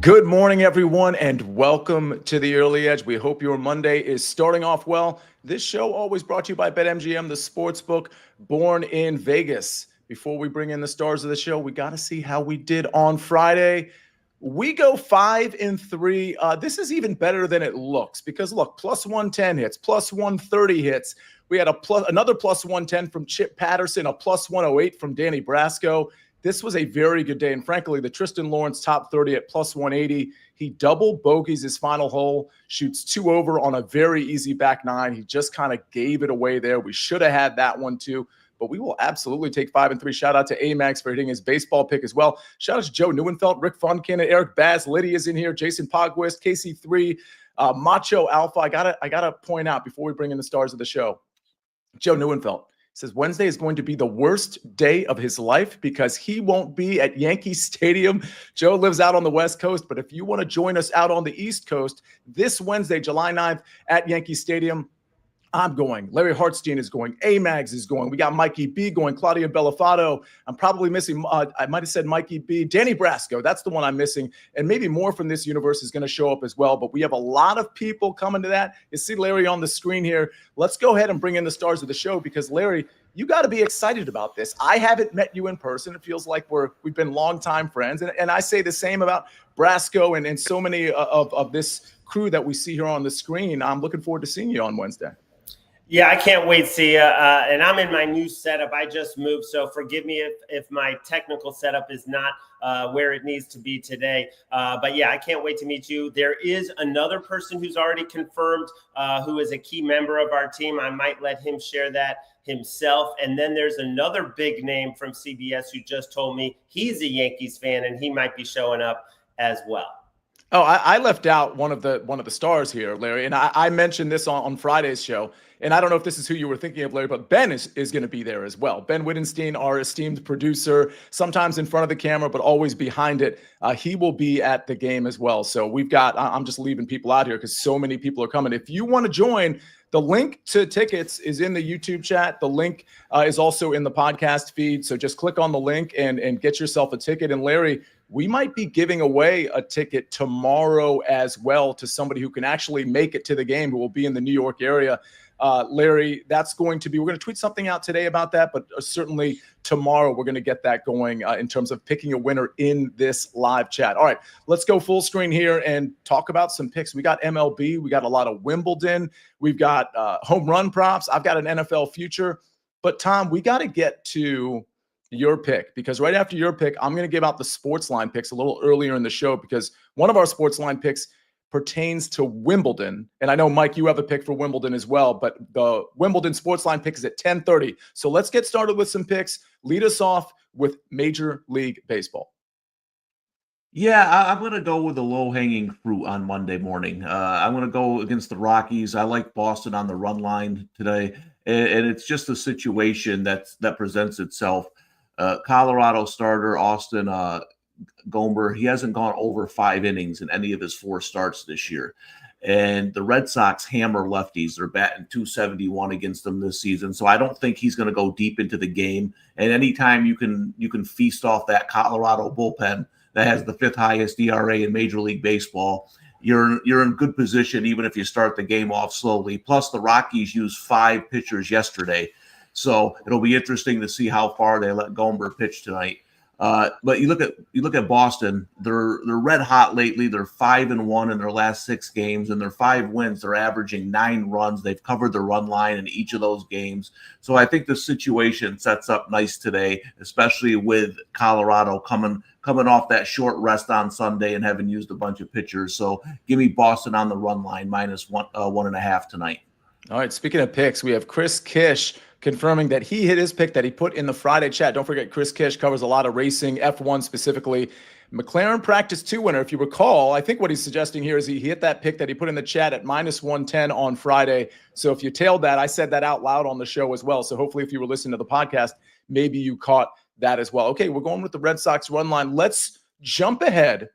Good morning, everyone, and welcome to the Early Edge. We hope your Monday is starting off well. This show always brought to you by BetMGM, the sports book born in Vegas. Before we bring in the stars of the show, we got to see how we did on Friday. We go 5-3. This is even better than it looks because, look, plus 110 hits, plus 130 hits. We had another plus 110 from Chip Patterson, a plus 108 from Danny Brasco. This was a very good day, and frankly, the Tristan Lawrence top 30 at plus 180. He double bogeys his final hole, shoots 2 over on a very easy back nine. He just kind of gave it away there. We should have had that one too, but we will absolutely take 5-3. Shout out to Amax for hitting his baseball pick as well. Shout out to Joe Neuenfeld, Rick Funkin, Eric Baz, Lydia's in here, Jason Pogwist, KC3, Macho Alpha. I gotta point out before we bring in the stars of the show, Joe Neuenfeld says Wednesday is going to be the worst day of his life because he won't be at Yankee Stadium. Joe lives out on the West Coast, but if you want to join us out on the East Coast this Wednesday, July 9th at Yankee Stadium, I'm going. Larry Hartstein is going. A-Mags is going. We got Mikey B going. Claudia Bellafato. I'm probably missing, I might have said Mikey B. Danny Brasco. That's the one I'm missing. And maybe more from this universe is going to show up as well. But we have a lot of people coming to that. You see Larry on the screen here. Let's go ahead and bring in the stars of the show because, Larry, you got to be excited about this. I haven't met you in person. It feels like we've been longtime friends. And I say the same about Brasco and so many of this crew that we see here on the screen. I'm looking forward to seeing you on Wednesday. Yeah, I can't wait, Sia. And I'm in my new setup. I just moved, so forgive me if my technical setup is not where it needs to be today. But yeah, I can't wait to meet you. There is another person who's already confirmed who is a key member of our team. I might let him share that himself. And then there's another big name from CBS who just told me he's a Yankees fan and he might be showing up as well. Oh, I left out one of the stars here, Larry, and I mentioned this on Friday's show. And I don't know if this is who you were thinking of, Larry, but Ben is going to be there as well. Ben Wittenstein, our esteemed producer, sometimes in front of the camera, but always behind it. He will be at the game as well. So we've got, I'm just leaving people out here because so many people are coming. If you want to join, the link to tickets is in the YouTube chat. The link is also in the podcast feed. So just click on the link and get yourself a ticket. And Larry, we might be giving away a ticket tomorrow as well to somebody who can actually make it to the game, who will be in the New York area. Larry, that's going to be, we're going to tweet something out today about that, but certainly tomorrow we're going to get that going in terms of picking a winner in this live chat. All right, let's go full screen here and talk about some picks. We got MLB. We got a lot of Wimbledon. We've got home run props. I've got an NFL future. But Tom, we got to get to your pick because right after your pick, I'm going to give out the SportsLine picks a little earlier in the show because one of our SportsLine picks pertains to Wimbledon. And I know, Mike, you have a pick for Wimbledon as well, but the Wimbledon SportsLine pick is at 10:30. So let's get started with some picks. Lead us off with Major League Baseball. Yeah, I'm going to go with the low-hanging fruit on Monday morning. I'm going to go against the Rockies. I like Boston on the run line today, and it's just a situation that presents itself. Colorado starter Austin Gomber, he hasn't gone over 5 innings in any of his 4 starts this year. And the Red Sox hammer lefties. They're batting .271 against them this season. So I don't think he's going to go deep into the game. And anytime you can feast off that Colorado bullpen that has the 5th highest ERA in Major League Baseball, you're in good position even if you start the game off slowly. Plus, the Rockies used 5 pitchers yesterday. So it'll be interesting to see how far they let Gomber pitch tonight. But you look at Boston, they're red hot lately. They're 5-1 in their last 6 games, and their 5 wins, they're averaging 9 runs. They've covered the run line in each of those games. So I think the situation sets up nice today, especially with Colorado coming off that short rest on Sunday and having used a bunch of pitchers. So give me Boston on the run line -1.5 tonight. All right, speaking of picks, we have Chris Kish confirming that he hit his pick that he put in the Friday chat. Don't forget, Chris Kish covers a lot of racing, F1 specifically. McLaren Practice 2 winner, if you recall. I think what he's suggesting here is he hit that pick that he put in the chat at -110 on Friday. So if you tailed that, I said that out loud on the show as well. So hopefully if you were listening to the podcast, maybe you caught that as well. Okay, we're going with the Red Sox run line. Let's jump ahead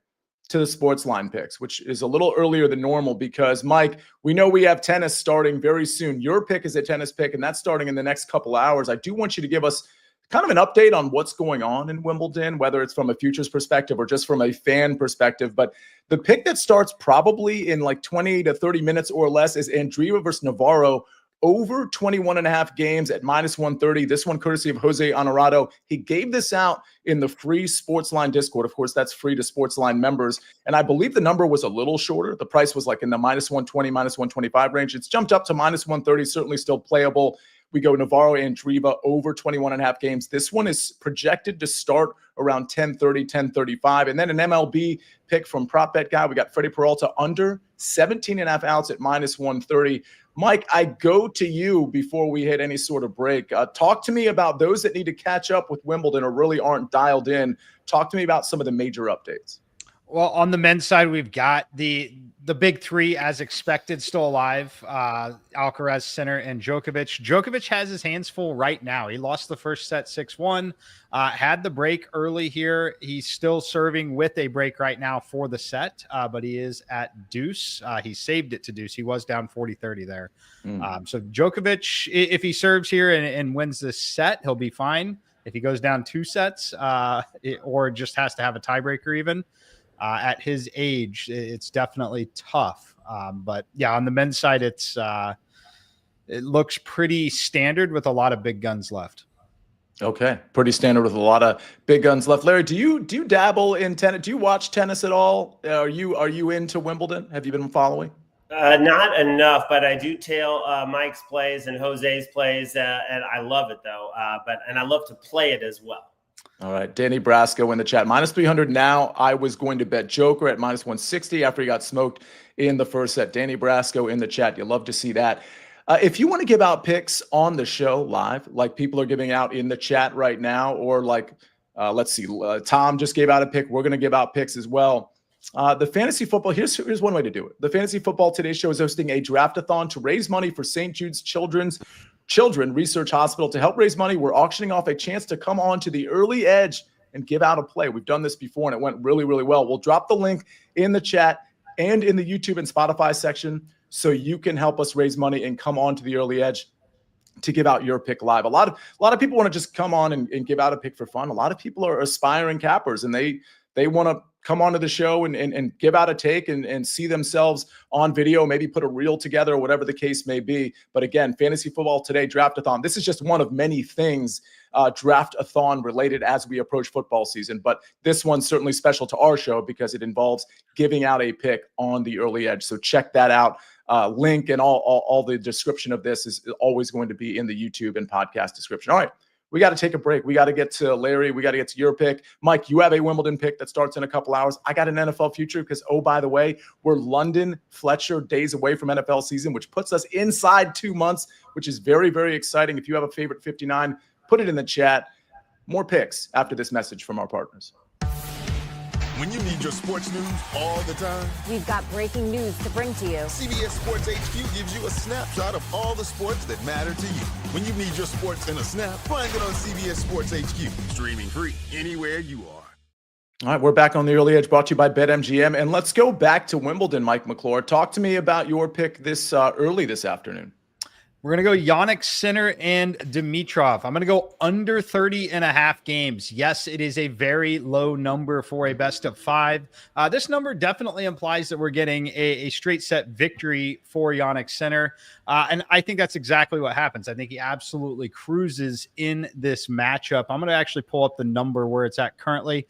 to the SportsLine picks, which is a little earlier than normal because, Mike, we know we have tennis starting very soon. Your pick is a tennis pick, and that's starting in the next couple hours. I do want you to give us kind of an update on what's going on in Wimbledon, whether it's from a futures perspective or just from a fan perspective. But the pick that starts probably in like 20 to 30 minutes or less is Andreeva versus Navarro, over 21.5 games at -130. This one courtesy of Jose Honorado. He gave this out in the free SportsLine Discord. Of course, that's free to SportsLine members. And I believe the number was a little shorter. The price was like in the -120, -125 range. It's jumped up to -130, certainly still playable. We go Navarro and Andreeva over 21.5 games. This one is projected to start around 10:30, 10:35. And then an MLB pick from Prop Bet Guy. We got Freddie Peralta under 17.5 outs at -130. Mike, I go to you before we hit any sort of break. Talk to me about those that need to catch up with Wimbledon or really aren't dialed in. Talk to me about some of the major updates. Well, on the men's side, we've got the big three, as expected, still alive. Alcaraz, Sinner, and Djokovic. Djokovic has his hands full right now. He lost the first set 6-1, had the break early here. He's still serving with a break right now for the set, but he is at deuce. He saved it to deuce. He was down 40-30 there. So Djokovic, if he serves here and wins this set, he'll be fine. If he goes down 2 sets or just has to have a tiebreaker even, at his age, it's definitely tough. But yeah, on the men's side, it looks pretty standard with a lot of big guns left. Okay, pretty standard with a lot of big guns left. Larry, do you dabble in tennis? Do you watch tennis at all? Are you into Wimbledon? Have you been following? Not enough, but I do tail Mike's plays and Jose's plays, and I love it though. And I love to play it as well. All right, Danny Brasco in the chat, -300 now. I was going to bet Joker at -160 after he got smoked in the first set. Danny Brasco in the chat. You love to see that. If you want to give out picks on the show live, like people are giving out in the chat right now, or like, let's see, Tom just gave out a pick. We're going to give out picks as well. The fantasy football, here's one way to do it. The Fantasy Football Today Show is hosting a draft-a-thon to raise money for St. Jude's Children Research Hospital. To help raise money, we're auctioning off a chance to come on to the early edge and give out a play. We've done this before, and it went really, really well. We'll drop the link in the chat and in the YouTube and Spotify section so you can help us raise money and come on to the early edge to give out your pick live. A lot of people want to just come on and give out a pick for fun. A lot of people are aspiring cappers, and they want to come onto the show and give out a take and see themselves on video, maybe put a reel together or whatever the case may be. But again, Fantasy Football Today Draft-a-thon. This is just one of many things draft-a-thon related as we approach football season. But this one's certainly special to our show because it involves giving out a pick on the early edge. So check that out. Link and all the description of this is always going to be in the YouTube and podcast description. All right. We got to take a break. We got to get to Larry. We got to get to your pick. Mike, you have a Wimbledon pick that starts in a couple hours. I got an NFL future because, oh, by the way, we're London Fletcher days away from NFL season, which puts us inside 2 months, which is very, very exciting. If you have a favorite 59, put it in the chat. More picks after this message from our partners. When you need your sports news all the time, we've got breaking news to bring to you. CBS Sports HQ gives you a snapshot of all the sports that matter to you. When you need your sports in a snap, find it on CBS Sports HQ, streaming free anywhere you are. All right, we're back on the early edge, brought to you by BetMGM, and let's go back to Wimbledon. Mike McClure, talk to me about your pick this early this afternoon. We're going to go Jannik Sinner and Dimitrov. I'm going to go under 30.5 games. Yes, it is a very low number for a best of 5. This number definitely implies that we're getting a straight set victory for Jannik Sinner. And I think that's exactly what happens. I think he absolutely cruises in this matchup. I'm going to actually pull up the number where it's at currently.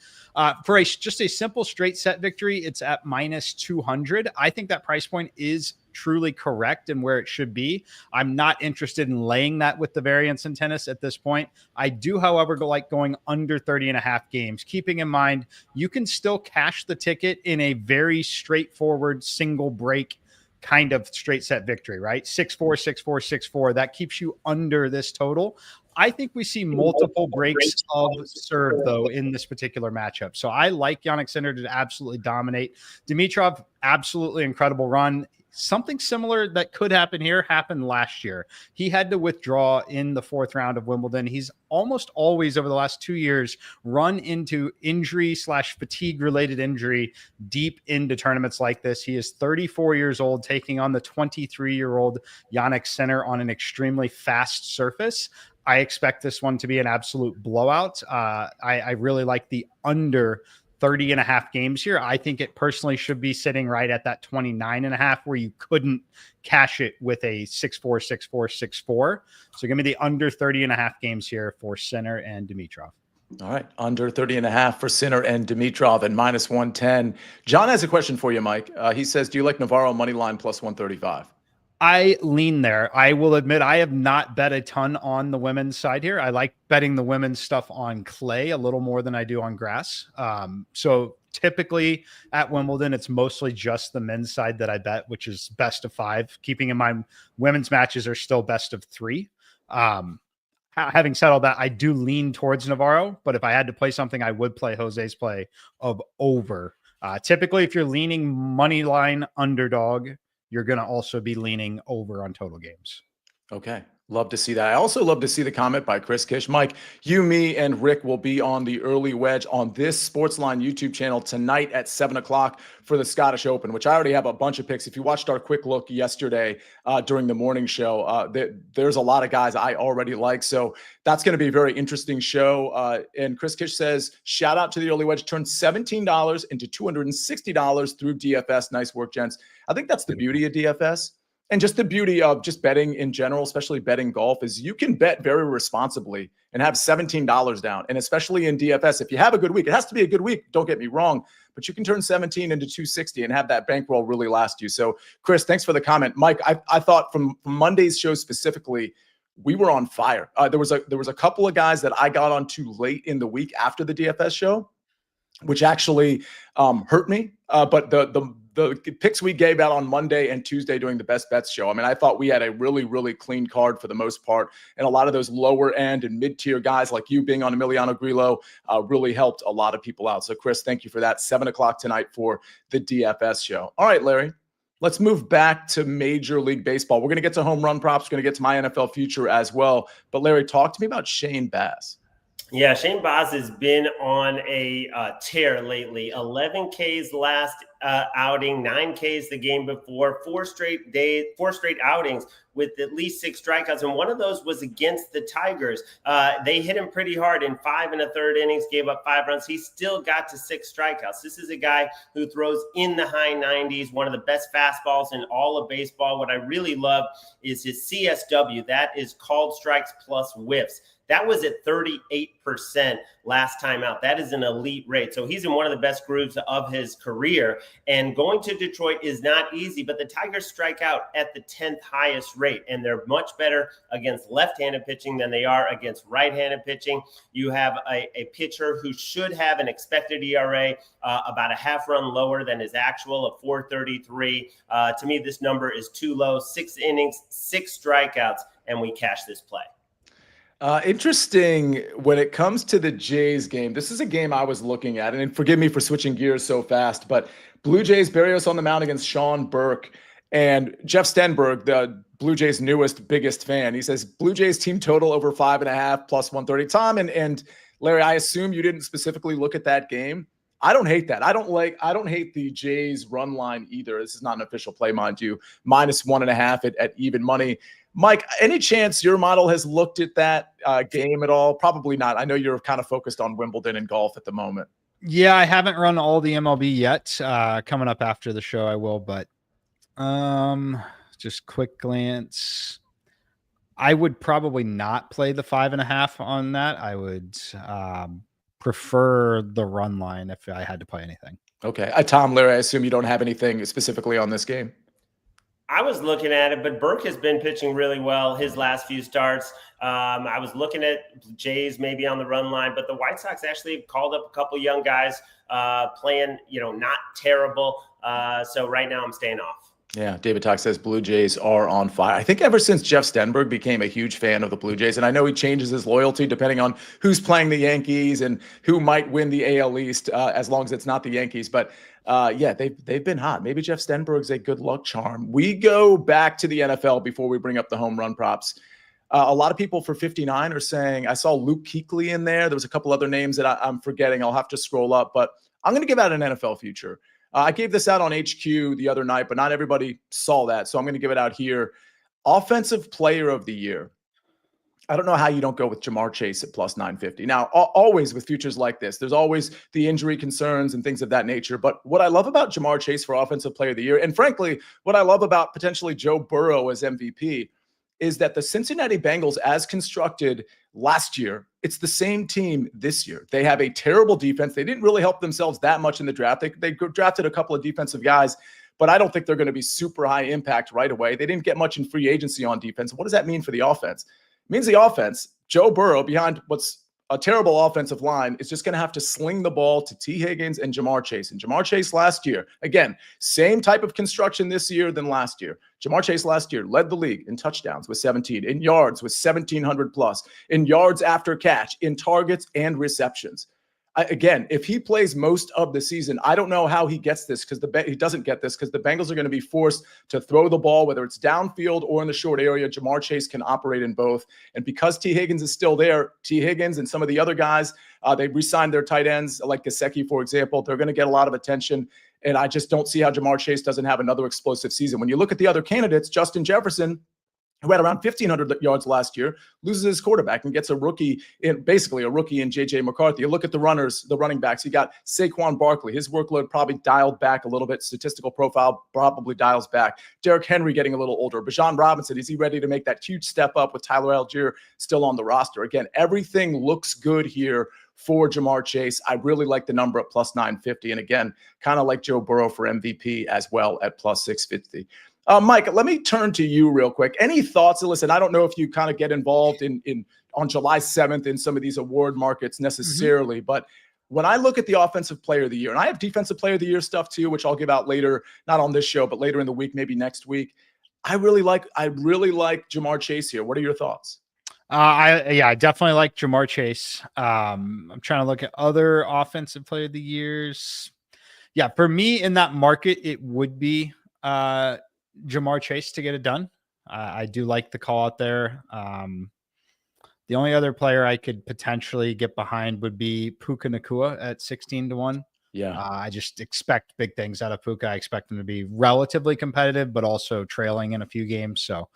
For just a simple straight set victory, it's at -200. I think that price point is truly correct and where it should be. I'm not interested in laying that with the variance in tennis at this point. I do, however, like going under 30.5 games, keeping in mind you can still cash the ticket in a very straightforward single break kind of straight set victory, right? 6-4, 6-4, 6-4. That keeps you under this total. I think we see multiple breaks of serve, though, in this particular matchup. So I like Jannik Sinner to absolutely dominate. Dimitrov, absolutely incredible run. something similar that could happen here happened last year. He had to withdraw in the 4th round of Wimbledon. He's almost always over the last 2 years run into injury/fatigue related injury deep into tournaments like this. He is 34 years old, taking on the 23-year-old Jannik Sinner on an extremely fast surface. I expect this one to be an absolute blowout. I really like the under 30.5 games here. I think it personally should be sitting right at that 29.5, where you couldn't cash it with a 6-4, 6-4, 6-4. So give me the under 30.5 games here for Sinner and Dimitrov. All right, under 30.5 for Sinner and Dimitrov and -110. John has a question for you, Mike. He says, do you like Navarro money line +135? I lean there. I will admit I have not bet a ton on the women's side here. I like betting the women's stuff on clay a little more than I do on grass. So typically at Wimbledon, it's mostly just the men's side that I bet, which is best of 5. Keeping in mind, women's matches are still best of 3. Having said all that, I do lean towards Navarro, but if I had to play something, I would play Jose's play of over. Typically, if you're leaning money line underdog, you're going to also be leaning over on total games. Okay. Love to see that. I also love to see the comment by Chris Kish. Mike, you, me, and Rick will be on the early wedge on this SportsLine YouTube channel tonight at 7 o'clock for the Scottish Open, which I already have a bunch of picks. If you watched our quick look yesterday during the morning show, there's a lot of guys I already like. So that's going to be a very interesting show. And Chris Kish says, shout out to the early wedge, turned $17 into $260 through DFS. Nice work, gents. I think that's the beauty of DFS. And just the beauty of just betting in general, especially betting golf, is you can bet very responsibly and have $17 down. And especially in DFS, if you have a good week, it has to be a good week, don't get me wrong, but you can turn 17 into 260 and have that bankroll really last you. So Chris, thanks for the comment. Mike, I thought from Monday's show specifically, we were on fire. There was a couple of guys that I got on too late in the week after the DFS show, which actually hurt me. But the picks we gave out on Monday and Tuesday during the Best Bets show, I mean, I thought we had a really, really clean card for the most part. And a lot of those lower end and mid-tier guys like you being on Emiliano Grillo really helped a lot of people out. So Chris, thank you for that. 7 o'clock tonight for the DFS show. All right, Larry, let's move back to Major League Baseball. We're going to get to home run props. We're going to get to my NFL future as well. But Larry, talk to me about Shane Baz. Yeah, Shane Baz has been on a tear lately. 11 Ks last outing, 9 Ks the game before, 4 straight outings with at least 6 strikeouts, and one of those was against the Tigers. They hit him pretty hard in 5 1/3 innings, gave up 5 runs. He still got to 6 strikeouts. This is a guy who throws in the high 90s, one of the best fastballs in all of baseball. What I really love is his CSW. That is called strikes plus whiffs. That was at 38% last time out. That is an elite rate. So he's in one of the best grooves of his career. And going to Detroit is not easy, but the Tigers strike out at the 10th highest rate. And they're much better against left-handed pitching than they are against right-handed pitching. You have a pitcher who should have an expected ERA about a half run lower than his actual of 4.33. To me, this number is too low. 6 innings, 6 strikeouts, and we cash this play. Interesting when it comes to the Jays game. This is a game I was looking at, and forgive me for switching gears so fast, but Blue Jays, Berrios on the mound against Sean Burke, and Jeff Stenberg, the Blue Jays' biggest fan. He says Blue Jays team total over 5.5 plus 130. Tom and Larry, I assume you didn't specifically look at that game. I don't hate that. I don't hate the Jays run line either. This is not an official play, mind you. -1.5 at even money. Mike, any chance your model has looked at that game at all? Probably not. I know you're kind of focused on Wimbledon and golf at the moment. Yeah, I haven't run all the MLB yet. Coming up after the show, I will. But just quick glance. I would probably not play the 5.5 on that. I would prefer the run line if I had to play anything. Okay. Tom, Larry, I assume you don't have anything specifically on this game. I was looking at it, but Burke has been pitching really well his last few starts. I was looking at Jays maybe on the run line, but the White Sox actually called up a couple young guys playing, not terrible. So right now I'm staying off. Yeah, David Talk says Blue Jays are on fire. I think ever since Jeff Stenberg became a huge fan of the Blue Jays, and I know he changes his loyalty depending on who's playing the Yankees and who might win the AL East, as long as it's not the Yankees. But Yeah, they've been hot. Maybe Jeff Stenberg's a good luck charm. We go back to the NFL before we bring up the home run props. A lot of people for 59 are saying, I saw Luke Kuechly in there. There was a couple other names that I'm forgetting. I'll have to scroll up, but I'm going to give out an NFL future. I gave this out on HQ the other night, but not everybody saw that. So I'm going to give it out here. Offensive Player of the Year. I don't know how you don't go with Jamar Chase at plus 950. Now, always with futures like this, there's always the injury concerns and things of that nature. But what I love about Jamar Chase for Offensive Player of the Year, and frankly, what I love about potentially Joe Burrow as MVP, is that the Cincinnati Bengals, as constructed last year, it's the same team this year. They have a terrible defense. They didn't really help themselves that much in the draft. They drafted a couple of defensive guys, but I don't think they're going to be super high impact right away. They didn't get much in free agency on defense. What does that mean for the offense? It means the offense, Joe Burrow, behind what's a terrible offensive line, is just going to have to sling the ball to T. Higgins and Jamar Chase. And Jamar Chase last year, again, same type of construction this year than last year. Jamar Chase last year led the league in touchdowns with 17, in yards with 1,700 plus, in yards after catch, in targets and receptions. Again, if he plays most of the season, I don't know how he gets this because he doesn't get this because the Bengals are going to be forced to throw the ball, whether it's downfield or in the short area. Jamar Chase can operate in both. And because T. Higgins is still there, T. Higgins and some of the other guys, they re-signed their tight ends, like Gesicki, for example. They're going to get a lot of attention. And I just don't see how Jamar Chase doesn't have another explosive season. When you look at the other candidates, Justin Jefferson, who had around 1,500 yards last year, loses his quarterback and gets basically a rookie in J.J. McCarthy. You look at the running backs. You got Saquon Barkley. His workload probably dialed back a little bit. Statistical profile probably dials back. Derrick Henry getting a little older. Bijan Robinson, is he ready to make that huge step up with Tyler Algier still on the roster? Again, everything looks good here for Jamar Chase. I really like the number at plus 950. And again, kind of like Joe Burrow for MVP as well at plus 650. Mike, let me turn to you real quick. Any thoughts? Listen, I don't know if you kind of get involved in on July 7th in some of these award markets necessarily, but when I look at the Offensive Player of the Year, and I have Defensive Player of the Year stuff too, which I'll give out later, not on this show, but later in the week, maybe next week. I really like Jamar Chase here. What are your thoughts? I definitely like Jamar Chase. I'm trying to look at other Offensive Player of the Years. Yeah, for me in that market, it would be Jamar Chase to get it done. I do like the call out there. The only other player I could potentially get behind would be Puka Nacua at 16-1. Yeah. I just expect big things out of Puka. I expect him to be relatively competitive, but also trailing in a few games. So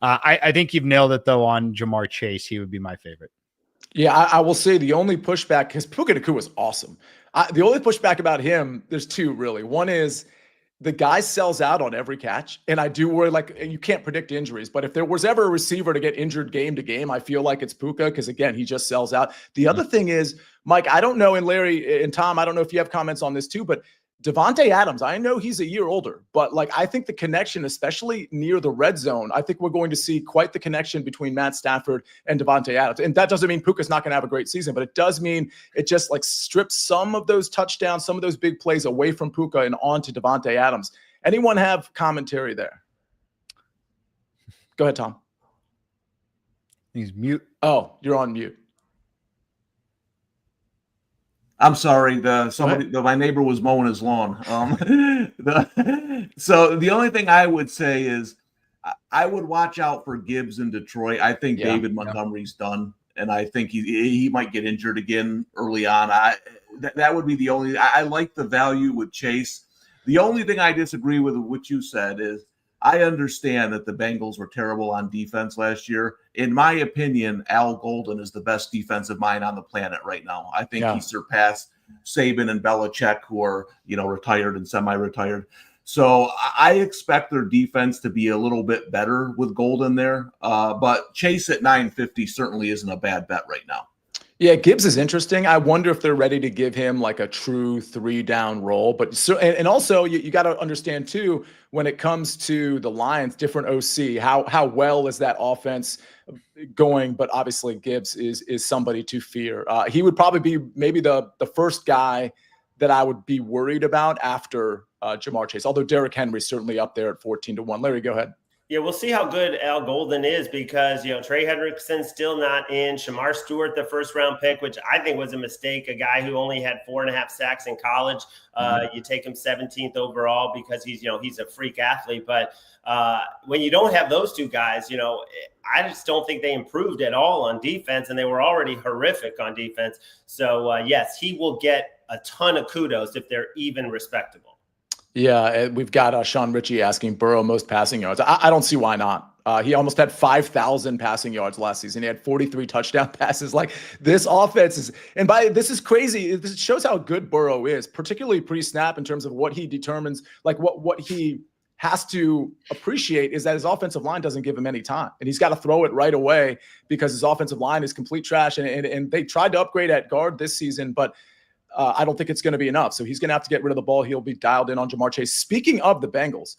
I think you've nailed it though on Jamar Chase. He would be my favorite. Yeah, I will say the only pushback, because Puka Nacua was awesome. The only pushback about him, there's two really. One is the guy sells out on every catch. And I do worry, like, you can't predict injuries, but if there was ever a receiver to get injured game to game, I feel like it's Puka because, again, he just sells out. The other thing is, Mike, I don't know, and Larry and Tom, I don't know if you have comments on this too, but Davante Adams, I know he's a year older, but like I think the connection, especially near the red zone, I think we're going to see quite the connection between Matt Stafford and Davante Adams. And that doesn't mean Puka's not going to have a great season, but it does mean it just like strips some of those touchdowns, some of those big plays away from Puka and onto Davante Adams. Anyone have commentary there? Go ahead, Tom. He's mute. Oh, you're on mute. I'm sorry. My neighbor was mowing his lawn. So the only thing I would say is I would watch out for Gibbs in Detroit. I think David Montgomery's done, and I think he might get injured again early on. That would be the only. I like the value with Chase. The only thing I disagree with what you said is I understand that the Bengals were terrible on defense last year. In my opinion, Al Golden is the best defensive mind on the planet right now. I think he surpassed Saban and Belichick, who are, retired and semi-retired. So I expect their defense to be a little bit better with Golden there. But Chase at 950 certainly isn't a bad bet right now. Yeah, Gibbs is interesting. I wonder if they're ready to give him like a true 3-down role. But so, and also you got to understand too, when it comes to the Lions, different OC, how well is that offense going? But obviously Gibbs is somebody to fear. He would probably be maybe the first guy that I would be worried about after Jamar Chase. Although Derrick Henry's certainly up there at 14-1. Larry, go ahead. Yeah, we'll see how good Al Golden is because, Trey Hendrickson's still not in. Shamar Stewart, the first-round pick, which I think was a mistake, a guy who only had 4.5 sacks in college. You take him 17th overall because he's a freak athlete. But when you don't have those two guys, I just don't think they improved at all on defense, and they were already horrific on defense. So, yes, he will get a ton of kudos if they're even respectable. Yeah, we've got Sean Ritchie asking Burrow most passing yards. I don't see why not. He almost had 5,000 passing yards last season. He had 43 touchdown passes. Like, this offense is, and this is crazy. This shows how good Burrow is, particularly pre-snap in terms of what he determines, like what he has to appreciate is that his offensive line doesn't give him any time, and he's got to throw it right away because his offensive line is complete trash. And they tried to upgrade at guard this season, but I don't think it's going to be enough. So he's going to have to get rid of the ball. He'll be dialed in on Jamar Chase. Speaking of the Bengals,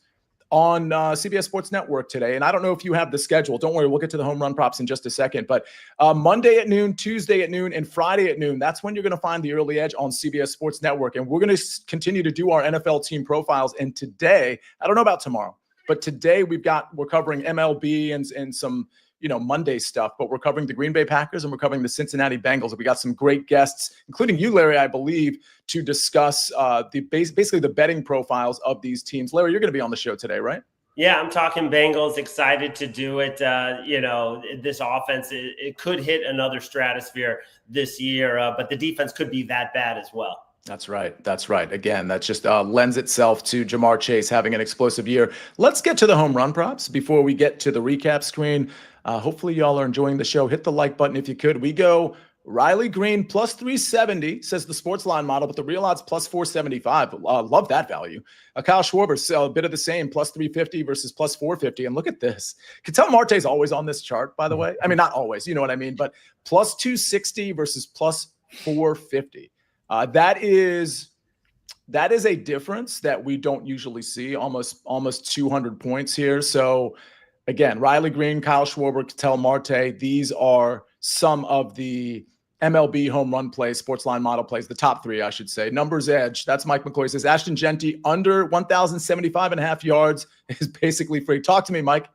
on CBS Sports Network today, and I don't know if you have the schedule. Don't worry, we'll get to the home run props in just a second. But Monday at noon, Tuesday at noon, and Friday at noon, that's when you're going to find the early edge on CBS Sports Network. And we're going to continue to do our NFL team profiles. And today, I don't know about tomorrow, but today we're covering MLB and some Monday stuff, but we're covering the Green Bay Packers and we're covering the Cincinnati Bengals. We got some great guests, including you, Larry, I believe, to discuss basically the betting profiles of these teams. Larry, you're going to be on the show today, right? Yeah, I'm talking Bengals, excited to do it. This offense, it could hit another stratosphere this year, but the defense could be that bad as well. That's right. Again, that just lends itself to Jamar Chase having an explosive year. Let's get to the home run props before we get to the recap screen. Hopefully y'all are enjoying the show. Hit the like button if you could. We go Riley Green plus 370, says the SportsLine model, but the real odds plus 475. Love that value. Kyle Schwarber, a bit of the same, plus 350 versus plus 450. And look at this. Ketel Marte's always on this chart, by the way. I mean, not always, you know what I mean, but plus 260 versus plus 450. That is a difference that we don't usually see, almost 200 points here. So again, Riley Green, Kyle Schwarber, Ketel Marte, these are some of the MLB home run plays, SportsLine model plays, the top three, I should say. Numbers edge, that's Mike McClure. He says Ashton Genty under 1,075.5 yards is basically free. Talk to me, Mike.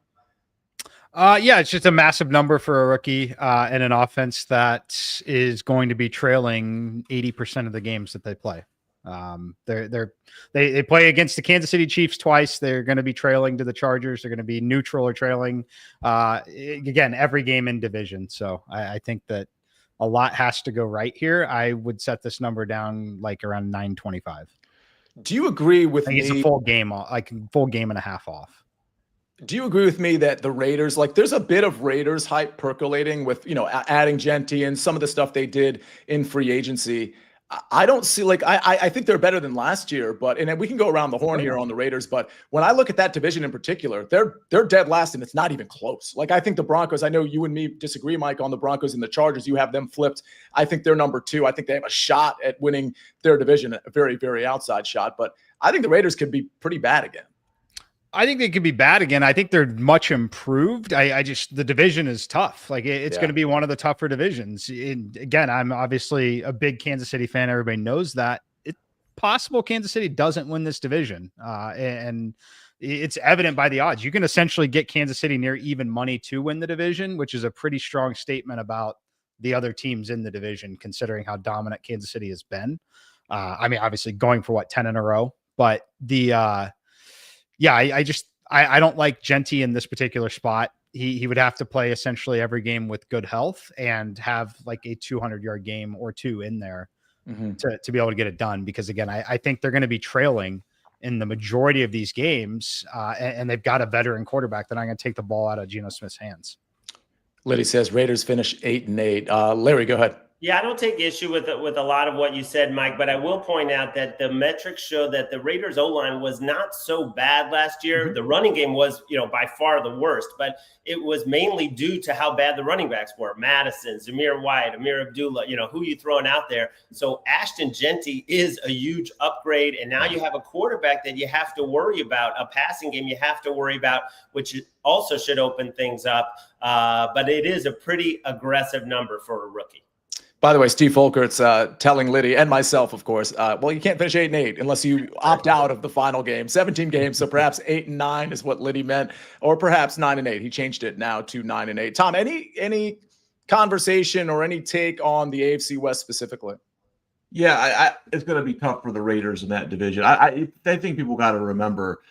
Yeah, it's just a massive number for a rookie and an offense that is going to be trailing 80% of the games that they play. They play against the Kansas City Chiefs twice. They're going to be trailing to the Chargers. They're going to be neutral or trailing again every game in division. So I think that a lot has to go right here. I would set this number down like around 925. Do you agree with me? It's a full game, like full game and a half off. Do you agree with me that the Raiders, like there's a bit of Raiders hype percolating with, adding Genty and some of the stuff they did in free agency? I don't see I think they're better than last year, and we can go around the horn here on the Raiders. But when I look at that division in particular, they're dead last and it's not even close. Like I think the Broncos, I know you and me disagree, Mike, on the Broncos and the Chargers. You have them flipped. I think they're number 2. I think they have a shot at winning their division, a very, very outside shot. But I think the Raiders could be pretty bad again. I think they could be bad again. I think they're much improved. The division is tough. Like it's going to be one of the tougher divisions. Again, I'm obviously a big Kansas City fan. Everybody knows that. It's possible Kansas City doesn't win this division. And it's evident by the odds. You can essentially get Kansas City near even money to win the division, which is a pretty strong statement about the other teams in the division, considering how dominant Kansas City has been. Obviously going for 10 in a row, but I don't like Genty in this particular spot. He would have to play essentially every game with good health and have like a 200-yard game or two in there to be able to get it done. Because again, I think they're going to be trailing in the majority of these games, and they've got a veteran quarterback that I'm going to take the ball out of Geno Smith's hands. Liddy says Raiders finish 8-8. Larry, go ahead. Yeah, I don't take issue with a lot of what you said, Mike, but I will point out that the metrics show that the Raiders O-line was not so bad last year. Mm-hmm. The running game was, by far the worst, but it was mainly due to how bad the running backs were. Madison, Zamir White, Amir Abdullah, who you throwing out there. So Ashton Genty is a huge upgrade, and now you have a quarterback that you have to worry about, a passing game you have to worry about, which also should open things up. But it is a pretty aggressive number for a rookie. By the way, Steve Folkert's telling Liddy and myself, of course, well, you can't finish 8-8 unless you opt out of the final game. 17 games, so perhaps 8-9 is what Liddy meant, or perhaps 9-8. He changed it now to 9-8. Tom, any conversation or any take on the AFC West specifically? Yeah, it's going to be tough for the Raiders in that division. I think people got to remember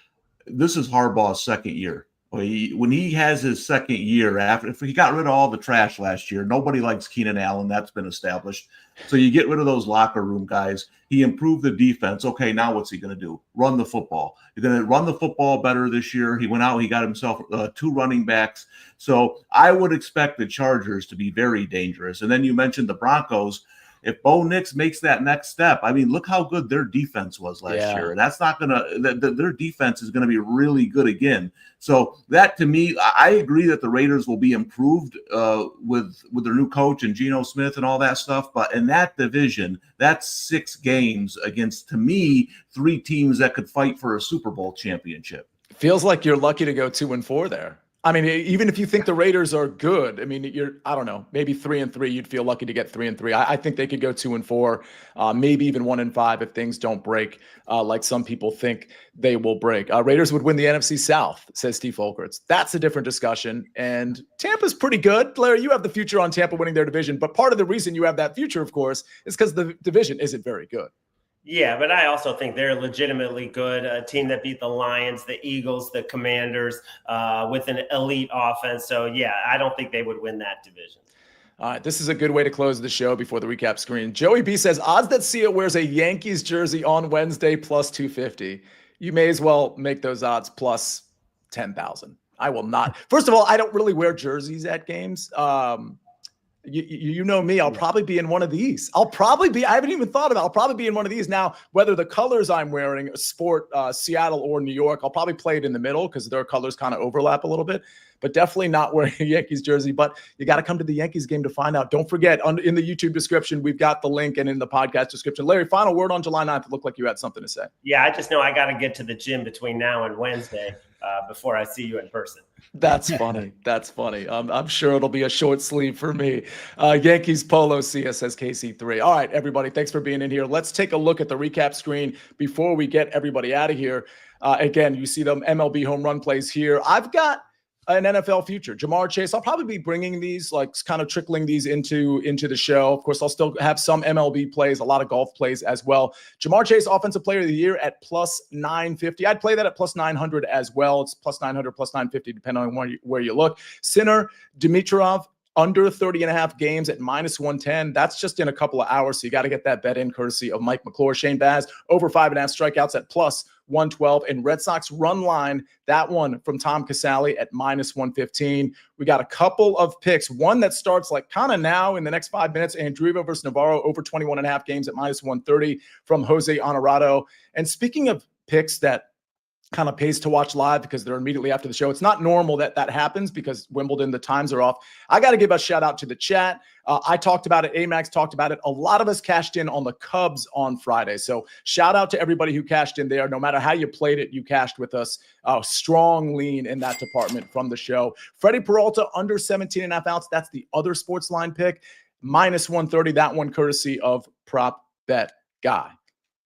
this is Harbaugh's second year. When he has his second year, after if he got rid of all the trash last year, nobody likes Keenan Allen. That's been established. So you get rid of those locker room guys. He improved the defense. Okay, now what's he going to do? Run the football. You're going to run the football better this year. He went out. He got himself 2 running backs. So I would expect the Chargers to be very dangerous. And then you mentioned the Broncos. If Bo Nix makes that next step, I mean, look how good their defense was last year. That's not going to – their defense is going to be really good again. So that, to me, I agree that the Raiders will be improved with their new coach and Geno Smith and all that stuff. But in that division, that's 6 games against, to me, 3 teams that could fight for a Super Bowl championship. Feels like you're lucky to go 2-4 there. I mean, even if you think the Raiders are good, I mean, I don't know, maybe 3-3, you'd feel lucky to get 3-3. I think they could go 2-4, maybe even 1-5 if things don't break like some people think they will break. Raiders would win the NFC South, says Steve Folkerts. That's a different discussion. And Tampa's pretty good. Larry, you have the future on Tampa winning their division. But part of the reason you have that future, of course, is because the division isn't very good. Yeah, but I also think they're legitimately good. A team that beat the Lions, the Eagles, the Commanders with an elite offense. So, yeah, I don't think they would win that division. All right, this is a good way to close the show before the recap screen. Joey B says, odds that Sia wears a Yankees jersey on Wednesday plus 250. You may as well make those odds plus 10,000. I will not. First of all, I don't really wear jerseys at games. You know me, I'll probably be in one of these. I haven't even thought about it. I'll probably be in one of these. Now, whether the colors I'm wearing sport Seattle or New York, I'll probably play it in the middle because their colors kind of overlap a little bit, but definitely not wearing a Yankees jersey. But you got to come to the Yankees game to find out. Don't forget, in the YouTube description, we've got the link, and in the podcast description. Larry, final word on July 9th. It looked like you had something to say. Yeah, I just know I got to get to the gym between now and Wednesday before I see you in person. That's funny. That's funny. I'm sure it'll be a short sleeve for me. Yankees Polo Sia says KC3. All right, everybody. Thanks for being in here. Let's take a look at the recap screen before we get everybody out of here. Again, you see the MLB home run plays here. I've got an NFL future. Jamar Chase, I'll probably be bringing these, like kind of trickling these into the show. Of course, I'll still have some MLB plays, a lot of golf plays as well. Jamar Chase, Offensive Player of the Year at plus 950. I'd play that at plus 900 as well. It's plus 900, plus 950, depending on where you look. Sinner, Dimitrov, under 30.5 games at minus 110. That's just in a couple of hours, so you got to get that bet in courtesy of Mike McClure. Shane Baz, over 5.5 strikeouts at plus 112. And Red Sox run line, that one from Tom Casale at minus 115. We got a couple of picks. One that starts like kind of now in the next 5 minutes. Andreeva versus Navarro, over 21.5 games at minus 130 from Jose Honorado. And speaking of picks that kind of pays to watch live because they're immediately after the show. It's not normal that happens because Wimbledon, the times are off. I got to give a shout out to the chat. I talked about it. Amax talked about it. A lot of us cashed in on the Cubs on Friday. So shout out to everybody who cashed in there. No matter how you played it, you cashed with us. Strong lean in that department from the show. Freddie Peralta under 17.5 outs. That's the other SportsLine pick. Minus 130. That one courtesy of Prop Bet Guy.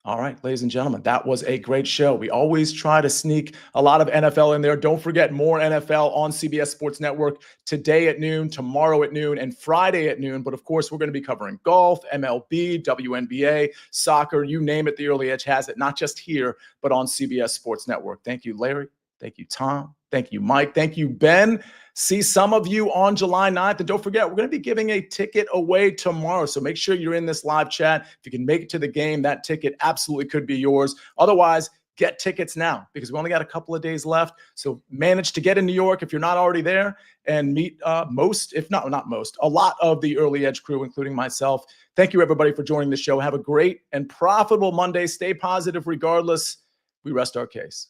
All right, ladies and gentlemen, that was a great show. We always try to sneak a lot of NFL in there. Don't forget, more NFL on CBS Sports Network today at noon, tomorrow at noon, and Friday at noon. But of course, we're going to be covering golf, MLB, WNBA, soccer, you name it. The Early Edge has it, not just here, but on CBS Sports Network. Thank you, Larry. Thank you, Tom. Thank you, Mike. Thank you, Ben. See some of you on July 9th. And don't forget, we're going to be giving a ticket away tomorrow. So make sure you're in this live chat. If you can make it to the game, that ticket absolutely could be yours. Otherwise, get tickets now because we only got a couple of days left. So manage to get in New York if you're not already there and meet most, if not most, a lot of the Early Edge crew, including myself. Thank you, everybody, for joining the show. Have a great and profitable Monday. Stay positive regardless. We rest our case.